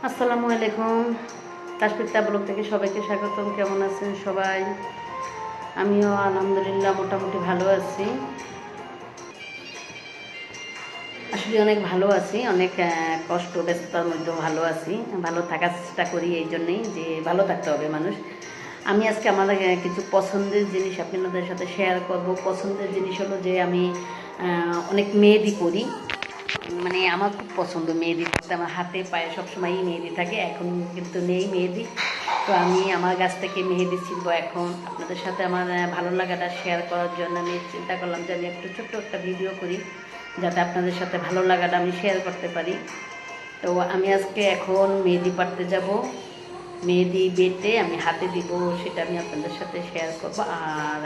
আসসালামু আলাইকুম। তাসফিরতা ব্লগ থেকে সবাইকে স্বাগতম। কেমন আছেন সবাই? আমিও আলহামদুলিল্লাহ মোটামুটি ভালো আছি। আসলে অনেক ভালো আছি, অনেক কষ্ট ব্যস্ততার মধ্যেও ভালো আছি। ভালো থাকার চেষ্টা করি, এই জন্যেই যে ভালো থাকতে হবে মানুষ। আমি আজকে আমার কিছু পছন্দের জিনিস আপনাদের সাথে শেয়ার করব। পছন্দের জিনিস হলো যে আমি অনেক মেহেদি করি। মানে আমার খুব পছন্দ মেহেদি করতে। আমার হাতে পায়ে সবসময়ই মেহেদি থাকে, এখন কিন্তু নেই মেহেদি। তো আমি আমার গাছ থেকে মেহেদি ছিলবো এখন। আপনাদের সাথে আমার ভালো লাগাটা শেয়ার করার জন্য আমি চিন্তা করলাম যে আমি একটু ছোট্ট একটা ভিডিও করি, যাতে আপনাদের সাথে ভালো লাগাটা আমি শেয়ার করতে পারি। তো আমি আজকে এখন মেহেদি পাড়তে যাব। মেহেদি বেটে আমি হাতে দিব, সেটা আমি আপনাদের সাথে শেয়ার করবো। আর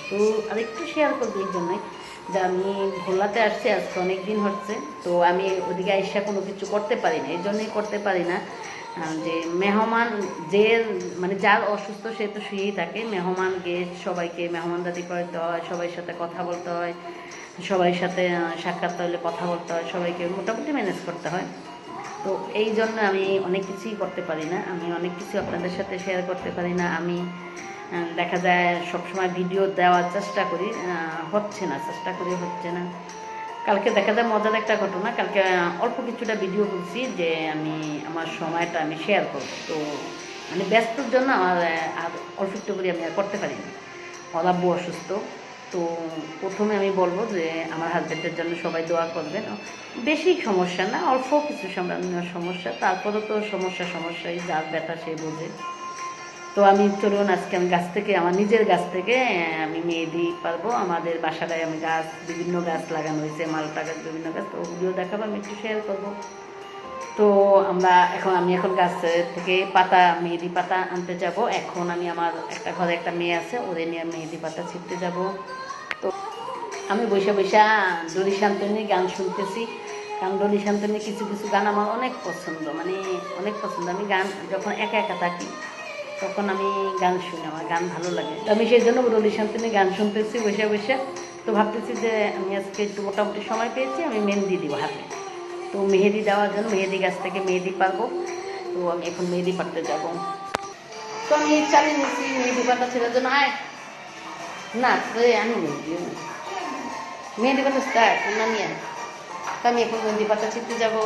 তো আরেকটু শেয়ার করবো এই জন্যই যে আমি ভোলাতে আসছি, আজকে অনেক দিন হচ্ছে। তো আমি ওদিকে আইসা কোনো কিছু করতে পারি না, এই জন্যই করতে পারি না যে মেহমান যে মানে যার অসুস্থ সে তো শুয়েই থাকে। মেহমান গেস্ট সবাইকে মেহমানদারি করতে হয়, সবার সাথে কথা বলতে হয়, সবার সাথে সাক্ষাৎ হলে কথা বলতে হয়, সবাইকে মোটামুটি ম্যানেজ করতে হয়। তো এই জন্য আমি অনেক কিছুই করতে পারি না, আমি অনেক কিছু আপনাদের সাথে শেয়ার করতে পারি না। আমি দেখা যায় সবসময় ভিডিও দেওয়ার চেষ্টা করি, হচ্ছে না, চেষ্টা করি হচ্ছে না। কালকে দেখা যায় মজার একটা ঘটনা, কালকে অল্প কিছুটা ভিডিও করছি যে আমি আমার সময়টা আমি শেয়ার করব। তো মানে ব্যস্তর জন্য আমার আর অল্প একটু করে আমি আর করতে পারি না। ওর আব্বু অসুস্থ। তো প্রথমে আমি বলবো যে আমার হাজব্যান্ডের জন্য সবাই দোয়া করবেন। বেশি সমস্যা না, অল্প কিছু সামান্য সমস্যা, তারপরে তো সমস্যাই, যার ব্যথা সে বোঝে। তো আমি চলুন আজকে আমি গাছ থেকে, আমার নিজের গাছ থেকে আমি মেহেদি পারবো। আমাদের বাসাটায় আমি গাছ, বিভিন্ন গাছ লাগানো হয়েছে, মালটা গাছ, বিভিন্ন গাছ, তো ওগুলো দেখাবো, আমি একটু শেয়ার করবো। তো আমি এখন গাছ থেকে পাতা, মেহেদি পাতা আনতে যাব। এখন আমি আমার একটা ঘরে একটা মেয়ে আছে, ওদের নিয়ে মেহেদি পাতা ছিঁড়তে যাব। তো আমি বৈশা বৈশা ডলি শান্তনির গান শুনতেছি, কারণ ডলি শান্তনির কিছু কিছু গান আমার অনেক পছন্দ, মানে অনেক পছন্দ। আমি গান যখন একা একা থাকি তখন আমি গান শুনি, আমার গান ভালো লাগে। তো আমি সেই জন্য ডলি শান্তনির গান শুনতেছি বৈশা বৈশা। তো ভাবতেছি যে আমি আজকে একটু মোটামুটি সময় পেয়েছি, আমি মেহেদি দিব হাতে। তো মেহেদি দেওয়ার জন্য মেহেদি গাছ থেকে মেহেদি পারবো। তো আমি এখন মেহেদি পাড়তে যাব। তো আমি চালিয়ে নিচ্ছি মেহেদি পাতা ছেলের জন্য। আয় না, আমি মেহেদি মেহেদি পাতা স্টার্ট না নিয়ে। তো আমি এখন মেহেদি পাতা ছিঁড়তে যাবো।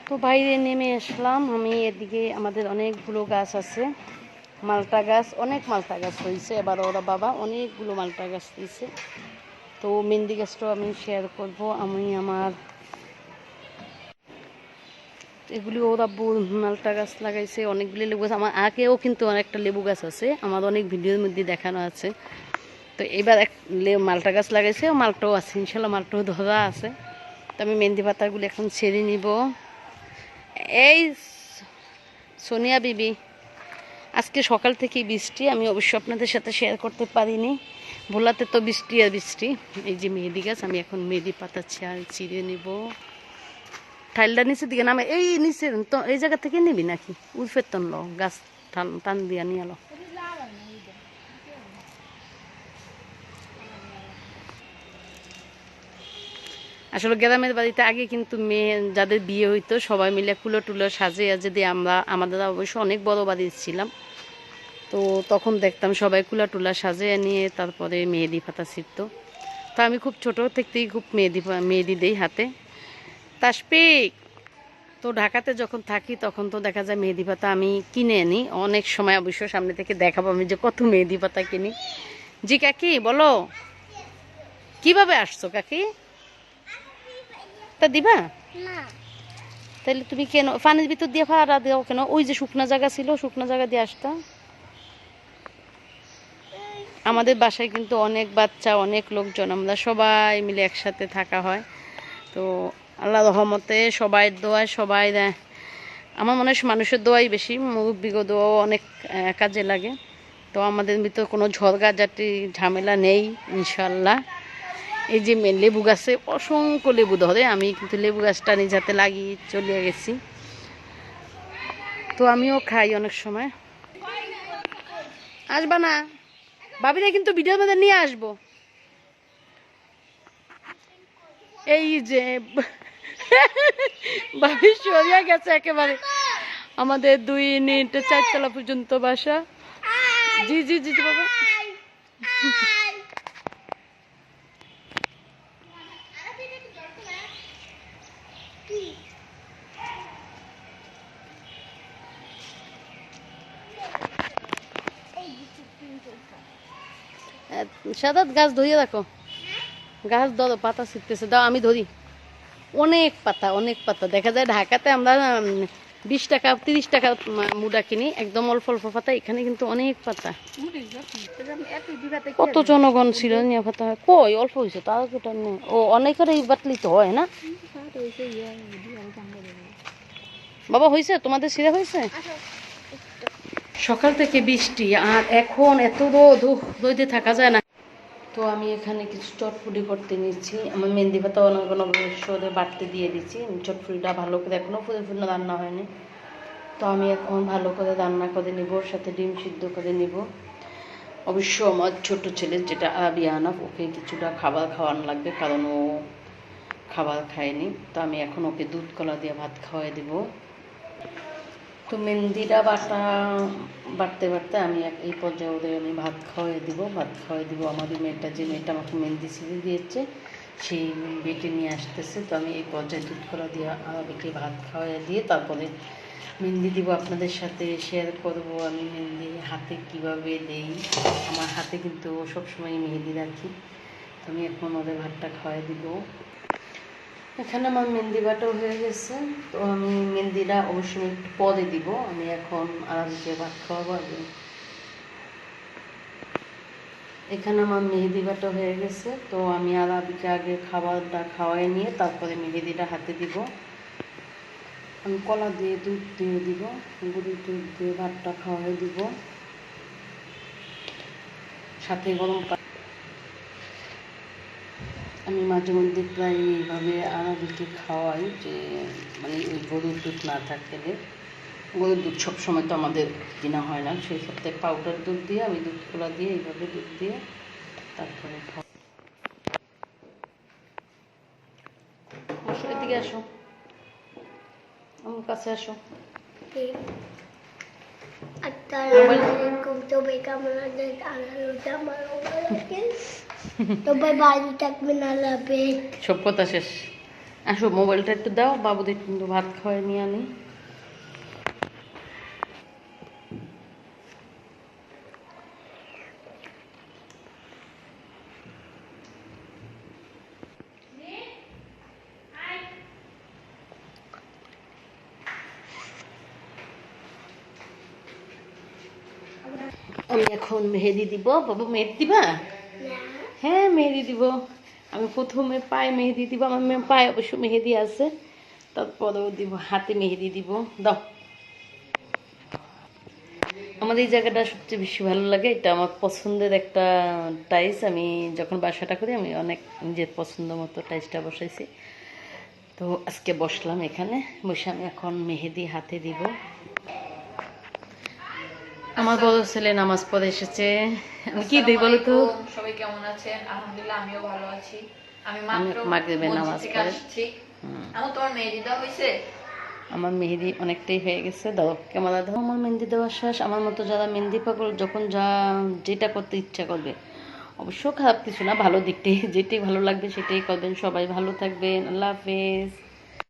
তো বাইরে নেমে আসলাম আমি। এদিকে আমাদের অনেকগুলো গাছ আছে, মালটা গাছ, অনেক মালটা গাছ হয়েছে এবার। ওরা বাবা অনেকগুলো মালটা গাছ দিয়েছে। তো মেহেন্দি গাছটাও আমি শেয়ার করব। আমি আমার এগুলি ওরা মালটা গাছ লাগাইছে, অনেকগুলি লেবু গাছ। আমার আগেও কিন্তু অনেকটা লেবু গাছ আছে, আমার অনেক ভিডিওর মধ্যে দেখানো আছে। তো এবার এক মালটা গাছ লাগাইছে, মালটাও আছে, ইনশাল্লাহ মালটাও ধরা আছে। তো আমি মেহেন্দি পাতাগুলি এখন ছেড়ে নিব। এই সোনিয়া বিবি, আজকে সকাল থেকেই বৃষ্টি, আমি অবশ্য আপনাদের সাথে শেয়ার করতে পারিনি। ভোলাতে তো বৃষ্টি আর বৃষ্টি। এই যে মেহেদি গাছ, আমি এখন মেহেদি পাতা ছিঁড়ে নিব। ঠাইলটা নিচের দিকে নামে, এই নিচে তো এই জায়গা থেকে নিবি নাকি উলফের তন লো গাছ টান টান দিয়া নিয়ে এলো। আসলে গ্রামের বাড়িতে আগে কিন্তু মেয়ে যাদের বিয়ে হইতো সবাই মিলে কুলো টুলো সাজিয়ে যদি আমাদের অবশ্য অনেক বড় বাড়ি ছিলাম, তো তখন দেখতাম সবাই কুলা টুলা সাজিয়ে নিয়ে তারপরে মেহেদি পাতা ছিঁড়তো। তো আমি খুব ছোট থেকেই খুব মেহেদি দেই হাতে। তাসপিক, তো ঢাকাতে যখন থাকি তখন তো দেখা যায় মেহেদি পাতা আমি কিনে আনি অনেক সময়, অবশ্য সামনে থেকে দেখাবো আমি যে কত মেহেদি পাতা কিনি। জি কাকি বলো, কিভাবে আসছো কাকি? তা দিবা না? তাহলে তুমি কেন পানির ভিতর দিয়ে ফাড়া দাও কেন? ওই যে শুকনা জায়গা ছিল, শুকনা জায়গা দিয়ে আসতা। আমাদের বাসায় কিন্তু অনেক বাচ্চা, অনেক লোকজন, আমরা সবাই মিলে একসাথে থাকা হয়। তো আল্লাহ রহমতে সবাই দোয়ায়, সবাই আমার মনে হয় মানুষের দোয়াই বেশি, মুরব্বিগো দোয়াও অনেক কাজে লাগে। তো আমাদের ভিতর কোনো ঝড়গাঝাটি ঝামেলা নেই ইনশাল্লাহ। এই যে লেবু গাছে অসংখ্য লেবু ধরে, আমি কিন্তু লেবু গাছটা নিজ হাতে লাগিয়ে চলে গেছি। তো আমিও খাই অনেক সময়। আসবা না ভাবিনা, কিন্তু ভিডিওর মধ্যে নিয়ে আসবো। এই যে ভাবি সরিয়া গেছে একেবারে, আমাদের 2 ইউনিট 4 তলা পর্যন্ত বাসা। জি জি জি জি বাবা। সাদাত গাছ ধরিয়ে রাখো, গাছ ধরো, পাতা ছিটতেছে, দাও আমি ধরি। অনেক পাতা, অনেক পাতা। দেখা যায় ঢাকাতে আমরা 20 টাকা 30 টাকা মুডা কিনি, একদম অল্প অল্প পাতা। এখানে কিন্তু অনেক পাতা। কত জনগণ ছিল নিয়ে পাতা হয় কই, অল্প হয়েছে তার কোটা নেই। ও অনেকের এই বাটলি তো হয় না বাবা। হয়েছে তোমাদের সিরা হয়েছে? সকাল থেকে বৃষ্টি আর এখন এত রোদ, রোদে থাকা যায় না। তো আমি এখানে কিছু চটপুটি করতে নিচ্ছি। আমার মেহেন্দি পাতা অনেক সরে বাটতে দিয়ে দিচ্ছি। চটপুটিটা ভালো করে এখনও ফুলে রান্না হয়নি, তো আমি এখন ভালো করে রান্না করে নিব, সাথে ডিম সিদ্ধ করে নিব। অবশ্য আমার ছোট ছেলে যেটা আরাবিয়ানা, ওকে কিছুটা খাবার খাওয়ানো লাগবে, কারণ ও খাবার খায়নি। তো আমি এখন ওকে দুধ কলা দিয়ে ভাত খাওয়াই দেব। তো মেহেন্দিটা বাটতে বাটতে আমি এই পর্যায়ে ওদের আমি ভাত খাওয়াই দিব। আমাদের মেয়েটা, যে মেয়েটা আমাকে মেহেন্দি ছিঁড়ে দিয়েছে, সেই বেটে নিয়ে আসতেছে। তো আমি এই পর্যায়ে দুধ কলা দিয়ে আরবিকে ভাত খাওয়াই দিয়ে তারপরে মেহেন্দি দিব। আপনাদের সাথে শেয়ার করব আমি মেহেন্দি হাতে কিভাবে দেই। আমার হাতে কিন্তু সবসময় মেহেন্দি রাখি। তো আমি এখন ওদের ভাতটা খাওয়াই দিব। এখানে আমার মেহেন্দি বাটাও হয়ে গেছে। তো আমি মেহেন্দিটা অবশ্যই একটু পরে দিব। আমি এখন আরামকে ভাত খাওয়াবো আগে। এখানে আমার মেহেদি বাটা হয়ে গেছে। তো আমি আরামকে আগে খাবারটা খাওয়াই নিয়ে তারপরে মেহেদিটা হাতে দিব। আমি কলা দিয়ে দুধ দিয়ে দিব, গুঁড়ি দুধ দিয়ে ভাতটা খাওয়াই দিব, সাথে গরম পানি। আমি মাঝে মধ্যে প্রায় এইভাবে আরাবিকে খাওয়াই, যে মানে ওই গরুর দুধ না থাকলে। গরুর দুধ সবসময় তো আমাদের কেনা হয় না, সেই ক্ষেত্রে পাউডার দুধ দিয়ে আমি দুধ কলা দিয়ে এইভাবে দুধ দিয়ে তারপরে খাওয়া। এদিকে আসো, আমার কাছে আসো। সব কথা শেষ। আসো, মোবাইলটা একটু দাও, বাবুদের কিন্তু ভাত খাওয়াই নিয়ে আনি। আমি এখন মেহেদি দিব। বাবু মেহেদি দিবা? হ্যাঁ মেহেদি দিব। আমি প্রথমে পায়ে মেহেদি দিব। আমার পায়ে অবশ্য মেহেদি আছে, তারপরেও দিব, হাতে মেহেদি দিব। দাও। আমার এই জায়গাটা সবচেয়ে বেশি ভালো লাগে, এটা আমার পছন্দের একটা টাইস। আমি যখন বাসাটা করি আমি অনেক নিজের পছন্দ মতো টাইসটা বসাইছি। তো আজকে বসলাম এখানে, বসে আমি এখন মেহেদি হাতে দিব। আমার বড় ছেলে নামাজ পড়ে এসেছে। আমি কি দিই বলো তো? সবাই কেমন আছেন? আলহামদুলিল্লাহ আমিও ভালো আছি। আমি মাগরিবে নামাজ পড়ে। আমার তোমার মেহেদি দেওয়া হয়েছে? আমার মেহেদি অনেকটাই হয়ে গেছে। দাও ক্যামেরা দাও। আমার মেহেদি দেওয়া শেষ। আমার মতো যারা মেহেদি পাগল, যখন যেটা করতে ইচ্ছা করবে, অবশ্য খারাপ কিছু না, ভালো দিকটাই, যেটাই ভালো লাগবে সেটাই করবেন। সবাই ভালো থাকবেন। আল্লাহ হাফেজ।